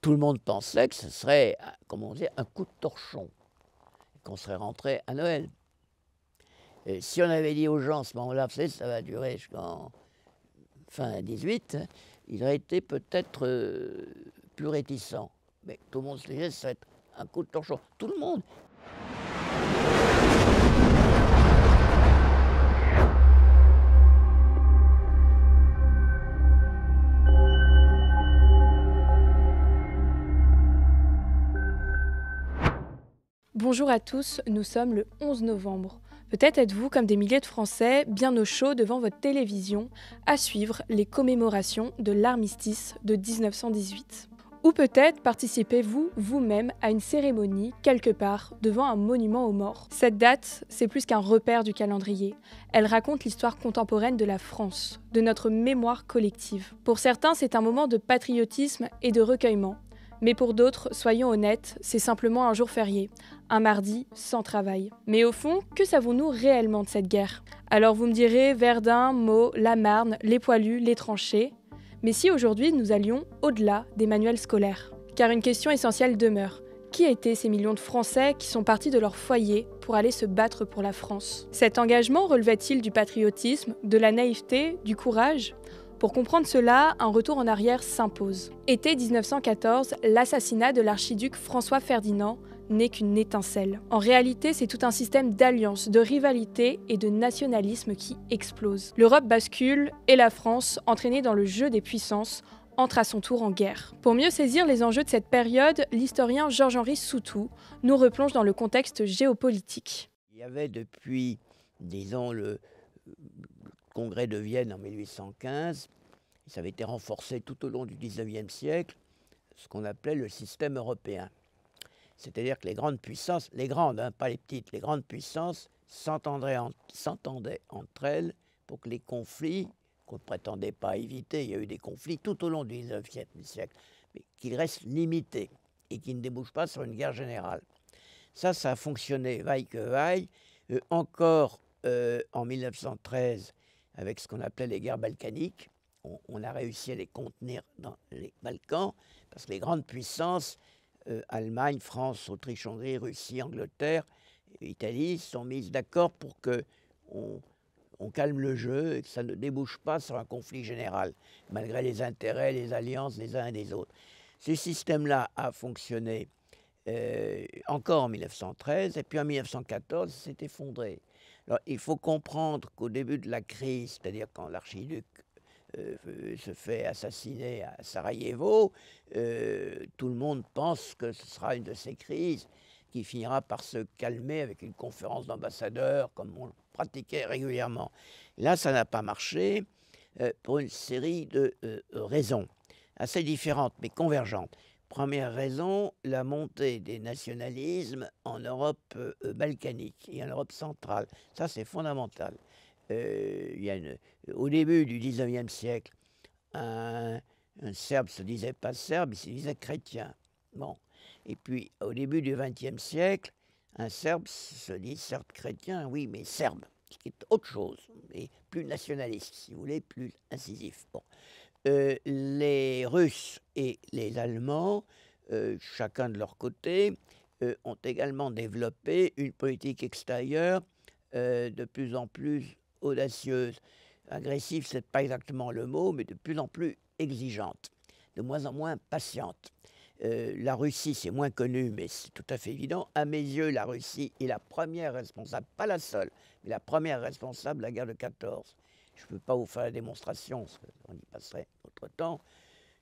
tout le monde pensait que ce serait, comme on dit, un coup de torchon, qu'on serait rentré à Noël. Et si on avait dit aux gens à ce moment-là, vous savez, ça va durer jusqu'en fin 18, ils auraient été peut-être plus réticents. Mais tout le monde se disait, ça va être un coup de torchon. Tout le monde. Bonjour à tous, nous sommes le 11 novembre. Peut-être êtes-vous, comme des milliers de Français, bien au chaud devant votre télévision, à suivre les commémorations de l'armistice de 1918. Ou peut-être participez-vous vous-même à une cérémonie quelque part devant un monument aux morts. Cette date, c'est plus qu'un repère du calendrier. Elle raconte l'histoire contemporaine de la France, de notre mémoire collective. Pour certains, c'est un moment de patriotisme et de recueillement. Mais pour d'autres, soyons honnêtes, c'est simplement un jour férié, un mardi sans travail. Mais au fond, que savons-nous réellement de cette guerre? Alors vous me direz Verdun, Meaux, la Marne, les poilus, les tranchées. Mais si aujourd'hui nous allions au-delà des manuels scolaires? Car une question essentielle demeure. Qui étaient ces millions de Français qui sont partis de leur foyer pour aller se battre pour la France? Cet engagement relevait-il du patriotisme, de la naïveté, du courage? Pour comprendre cela, un retour en arrière s'impose. Été 1914, l'assassinat de l'archiduc François Ferdinand n'est qu'une étincelle. En réalité, c'est tout un système d'alliances, de rivalité et de nationalisme qui explose. L'Europe bascule et la France, entraînée dans le jeu des puissances, entre à son tour en guerre. Pour mieux saisir les enjeux de cette période, l'historien Georges-Henri Soutou nous replonge dans le contexte géopolitique. Il y avait depuis, disons, le Congrès de Vienne en 1815, et ça avait été renforcé tout au long du XIXe siècle, ce qu'on appelait le système européen. C'est-à-dire que les grandes puissances, les grandes, pas les petites, les grandes puissances s'entendaient entre elles pour que les conflits, qu'on ne prétendait pas éviter, il y a eu des conflits tout au long du XIXe siècle, mais qu'ils restent limités et qu'ils ne débouchent pas sur une guerre générale. Ça a fonctionné vaille que vaille, encore en 1913, avec ce qu'on appelait les guerres balkaniques. On a réussi à les contenir dans les Balkans, parce que les grandes puissances, Allemagne, France, Autriche, Hongrie, Russie, Angleterre, Italie, sont mises d'accord pour qu'on calme le jeu et que ça ne débouche pas sur un conflit général, malgré les intérêts, les alliances des uns et des autres. Ce système-là a fonctionné encore en 1913, et puis en 1914, il s'est effondré. Alors, il faut comprendre qu'au début de la crise, c'est-à-dire quand l'archiduc se fait assassiner à Sarajevo, tout le monde pense que ce sera une de ces crises qui finira par se calmer avec une conférence d'ambassadeurs, comme on le pratiquait régulièrement. Là, ça n'a pas marché pour une série de raisons assez différentes, mais convergentes. Première raison, la montée des nationalismes en Europe balkanique et en Europe centrale. Ça, c'est fondamental. Il y a au début du XIXe siècle, un Serbe se disait pas serbe, il se disait chrétien. Bon. Et puis, au début du XXe siècle, un Serbe se dit certes chrétien, oui, mais serbe, ce qui est autre chose, et plus nationaliste, si vous voulez, plus incisif. Bon. Les Russes et les Allemands, chacun de leur côté, ont également développé une politique extérieure de plus en plus audacieuse. Agressive, c'est pas exactement le mot, mais de plus en plus exigeante, de moins en moins patiente. La Russie, c'est moins connu, mais c'est tout à fait évident. À mes yeux, la Russie est la première responsable, pas la seule, mais la première responsable de la guerre de 14. Je ne peux pas vous faire la démonstration, on y passerait autre temps.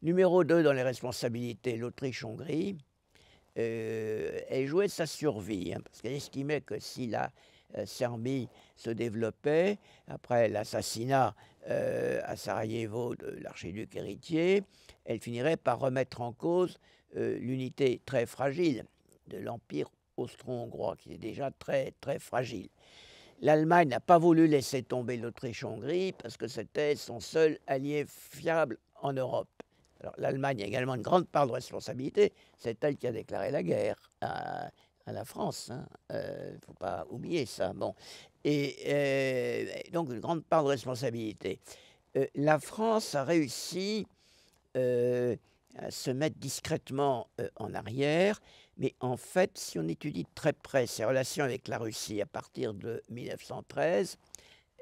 Numéro 2 dans les responsabilités, l'Autriche-Hongrie. Elle jouait sa survie, parce qu'elle estimait que si la Serbie se développait, après l'assassinat à Sarajevo de l'archiduc héritier, elle finirait par remettre en cause l'unité très fragile de l'Empire austro-hongrois, qui est déjà très, très fragile. L'Allemagne n'a pas voulu laisser tomber l'Autriche-Hongrie parce que c'était son seul allié fiable en Europe. Alors l'Allemagne a également une grande part de responsabilité. C'est elle qui a déclaré la guerre à la France. Il ne faut pas oublier ça. Bon. Et donc une grande part de responsabilité. La France a réussi se mettre discrètement en arrière. Mais en fait, si on étudie de très près ses relations avec la Russie à partir de 1913,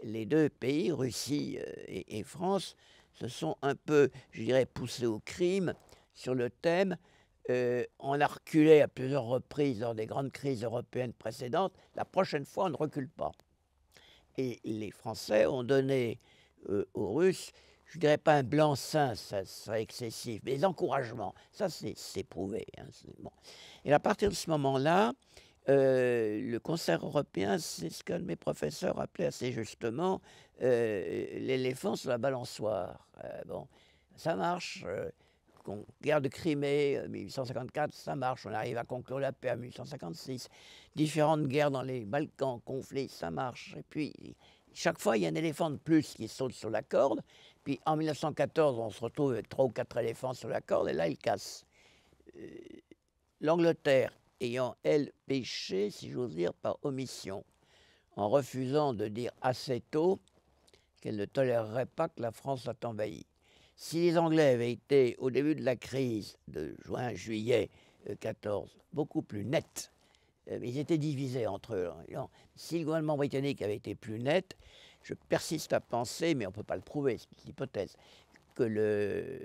les deux pays, Russie et France, se sont un peu, je dirais, poussés au crime sur le thème. On a reculé à plusieurs reprises lors des grandes crises européennes précédentes. La prochaine fois, on ne recule pas. Et les Français ont donné aux Russes, je ne dirais pas un blanc-seing, ça serait excessif, mais des encouragements. Ça, c'est prouvé. Hein, bon. Et à partir de ce moment-là, le concert européen, c'est ce qu'un de mes professeurs appelait assez justement l'éléphant sur la balançoire. Bon, ça marche. Guerre de Crimée, 1854, ça marche. On arrive à conclure la paix en 1856. Différentes guerres dans les Balkans, conflits, ça marche. Et puis, chaque fois, il y a un éléphant de plus qui saute sur la corde. Puis, en 1914, on se retrouve avec 3 ou 4 éléphants sur la corde, et là, il casse. L'Angleterre ayant, elle, péché, si j'ose dire, par omission, en refusant de dire assez tôt qu'elle ne tolérerait pas que la France soit envahie. Si les Anglais avaient été, au début de la crise de juin-juillet 14, beaucoup plus nets, ils étaient divisés entre eux. Si le gouvernement britannique avait été plus net, je persiste à penser, mais on ne peut pas le prouver, c'est une hypothèse, que le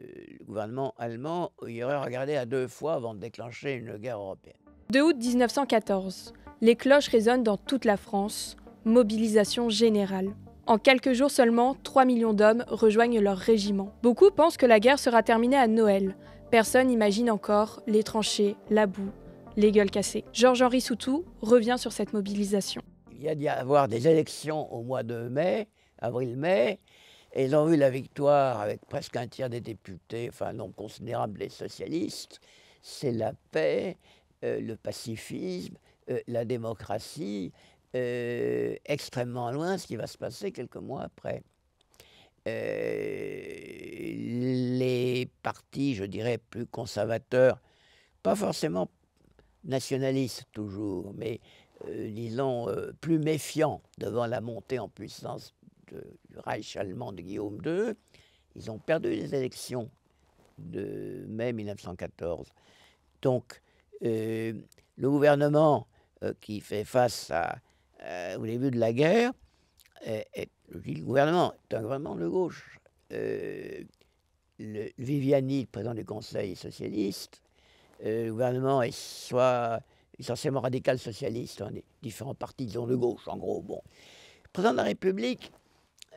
gouvernement allemand y aurait regardé à 2 fois avant de déclencher une guerre européenne. 2 août 1914, les cloches résonnent dans toute la France, mobilisation générale. En quelques jours seulement, 3 millions d'hommes rejoignent leur régiment. Beaucoup pensent que la guerre sera terminée à Noël. Personne n'imagine encore les tranchées, la boue, les gueules cassées. Georges-Henri Soutou revient sur cette mobilisation. Il y a d'y avoir des élections au mois de mai, avril-mai, et ils ont eu la victoire avec presque un tiers des députés, enfin un nombre considérable des socialistes. C'est la paix, le pacifisme, la démocratie. Extrêmement loin ce qui va se passer quelques mois après. Les partis, je dirais, plus conservateurs, pas forcément nationalistes toujours, mais disons plus méfiants devant la montée en puissance du Reich allemand de Guillaume II, ils ont perdu les élections de mai 1914. Donc, le gouvernement qui fait face au début de la guerre, le gouvernement est un gouvernement de gauche. Viviani, le président du Conseil socialiste, le gouvernement est soit essentiellement radical socialiste, hein, des différents partis disons de gauche, en gros. Bon. Le président de la République,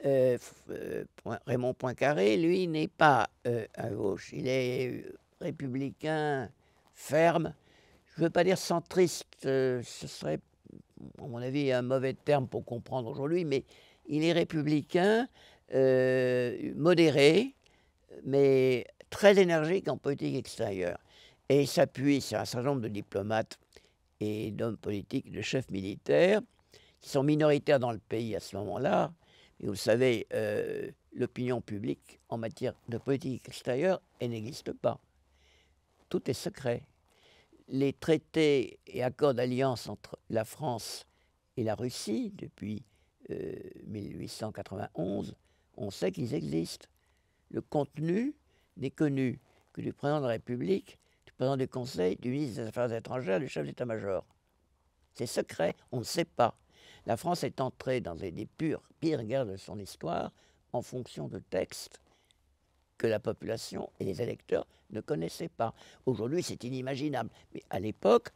Raymond Poincaré, lui, n'est pas à gauche. Il est républicain, ferme. Je ne veux pas dire centriste, ce serait, à mon avis, un mauvais terme pour comprendre aujourd'hui, mais il est républicain, modéré, mais très énergique en politique extérieure. Et il s'appuie sur un certain nombre de diplomates et d'hommes politiques, de chefs militaires, qui sont minoritaires dans le pays à ce moment-là. Et vous le savez, l'opinion publique en matière de politique extérieure, elle n'existe pas. Tout est secret. Les traités et accords d'alliance entre la France et la Russie, depuis 1891, on sait qu'ils existent. Le contenu n'est connu que du président de la République, du président du Conseil, du ministre des Affaires étrangères, du chef d'état-major. C'est secret, on ne sait pas. La France est entrée dans des pires guerres de son histoire en fonction de textes que la population et les électeurs ne connaissaient pas. Aujourd'hui, c'est inimaginable. Mais à l'époque,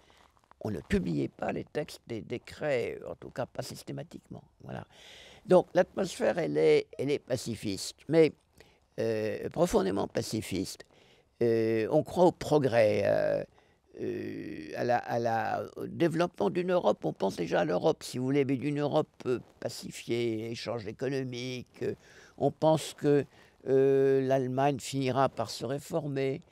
on ne publiait pas les textes des décrets, en tout cas pas systématiquement. Voilà. Donc l'atmosphère, elle est pacifiste, mais profondément pacifiste. On croit au progrès, au développement d'une Europe. On pense déjà à l'Europe, si vous voulez, mais d'une Europe pacifiée, échange économique. On pense que l'Allemagne finira par se réformer.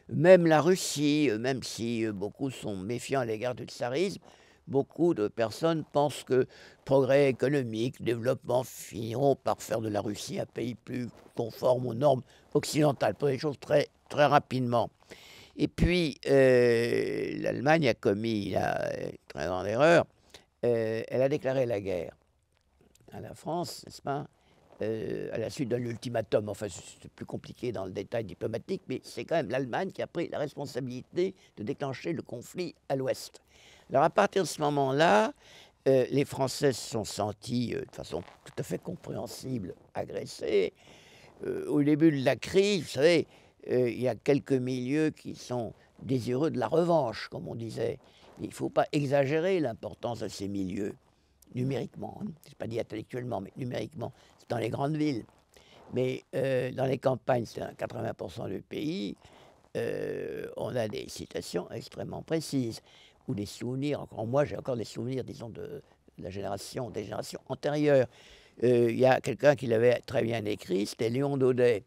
Même la Russie, même si beaucoup sont méfiants à l'égard du tsarisme, beaucoup de personnes pensent que progrès économique, développement finiront par faire de la Russie un pays plus conforme aux normes occidentales, pour des choses très, très rapidement. Et puis, l'Allemagne a commis une très grande erreur. Elle a déclaré la guerre à la France, n'est-ce pas, à la suite d'un ultimatum. Enfin, c'est plus compliqué dans le détail diplomatique, mais c'est quand même l'Allemagne qui a pris la responsabilité de déclencher le conflit à l'ouest. Alors à partir de ce moment-là, les Français se sont sentis, de façon tout à fait compréhensible, agressés. Au début de la crise, vous savez, il y a quelques milieux qui sont désireux de la revanche, comme on disait. Il ne faut pas exagérer l'importance de ces milieux, numériquement. Je n'ai pas dit intellectuellement, mais numériquement. C'est dans les grandes villes. Mais dans les campagnes, c'est 80% du pays, on a des citations extrêmement précises, ou des souvenirs. Moi, j'ai encore des souvenirs, disons, de des générations antérieures. Il y a quelqu'un qui l'avait très bien écrit, c'était Léon Daudet,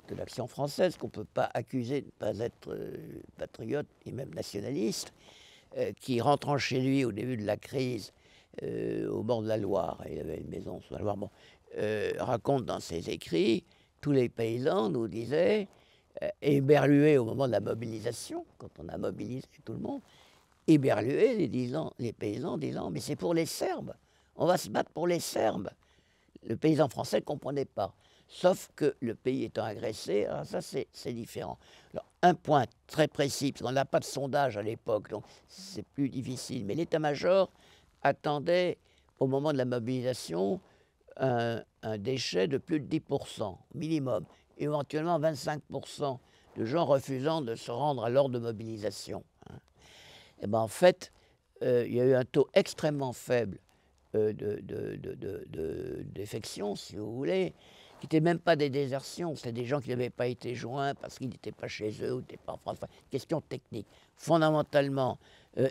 de l'Action française, qu'on ne peut pas accuser de ne pas être patriote et même nationaliste, qui, rentrant chez lui au début de la crise, au bord de la Loire, il avait une maison sur la Loire, bon, raconte dans ses écrits, tous les paysans nous disaient, éberlués au moment de la mobilisation, quand on a mobilisé tout le monde, éberlués les paysans disant « mais c'est pour les Serbes, on va se battre pour les Serbes ». Le paysan français ne comprenait pas, sauf que le pays étant agressé, alors ça c'est différent. Alors, un point très précis, parce qu'on n'a pas de sondage à l'époque, donc c'est plus difficile, mais l'état-major attendait au moment de la mobilisation un déchet de plus de 10% minimum, éventuellement 25% de gens refusant de se rendre à l'ordre de mobilisation. Et ben en fait, il y a eu un taux extrêmement faible défection, si vous voulez, qui n'étaient même pas des désertions, c'était des gens qui n'avaient pas été joints parce qu'ils n'étaient pas chez eux ou n'étaient pas en France. Enfin, question technique. Fondamentalement,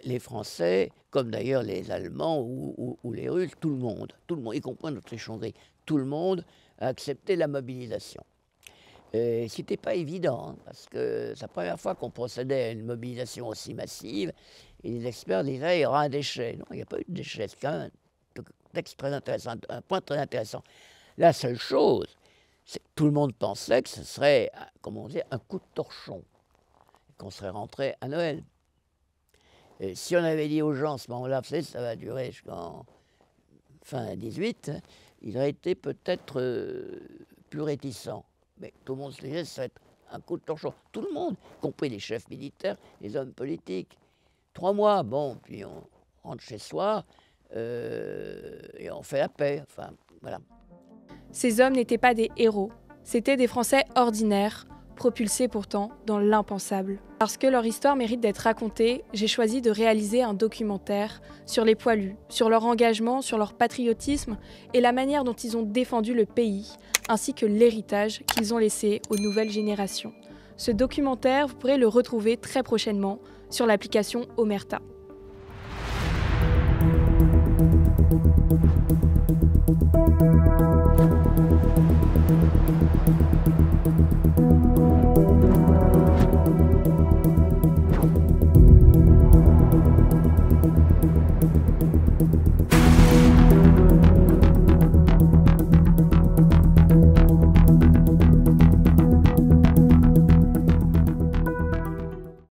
les Français, comme d'ailleurs les Allemands ou les Russes, tout le monde, y compris notre échangnerie, tout le monde a accepté la mobilisation. Ce n'était pas évident, hein, parce que c'est la première fois qu'on procédait à une mobilisation aussi massive, et les experts disaient il y aura un déchet. Non, il n'y a pas eu de déchet, c'est quand même un texte très intéressant, un point très intéressant. La seule chose, c'est que tout le monde pensait que ce serait, comme on disait, un coup de torchon, qu'on serait rentré à Noël. Et si on avait dit aux gens à ce moment-là, vous savez, ça va durer jusqu'en fin 18, ils auraient été peut-être plus réticents. Mais tout le monde se disait que ça va être un coup de torchon. Tout le monde, y compris les chefs militaires, les hommes politiques. 3 mois, bon, puis on rentre chez soi et on fait la paix. Enfin, voilà. Ces hommes n'étaient pas des héros, c'étaient des Français ordinaires, propulsés pourtant dans l'impensable. Parce que leur histoire mérite d'être racontée, j'ai choisi de réaliser un documentaire sur les poilus, sur leur engagement, sur leur patriotisme et la manière dont ils ont défendu le pays, ainsi que l'héritage qu'ils ont laissé aux nouvelles générations. Ce documentaire, vous pourrez le retrouver très prochainement sur l'application Omerta.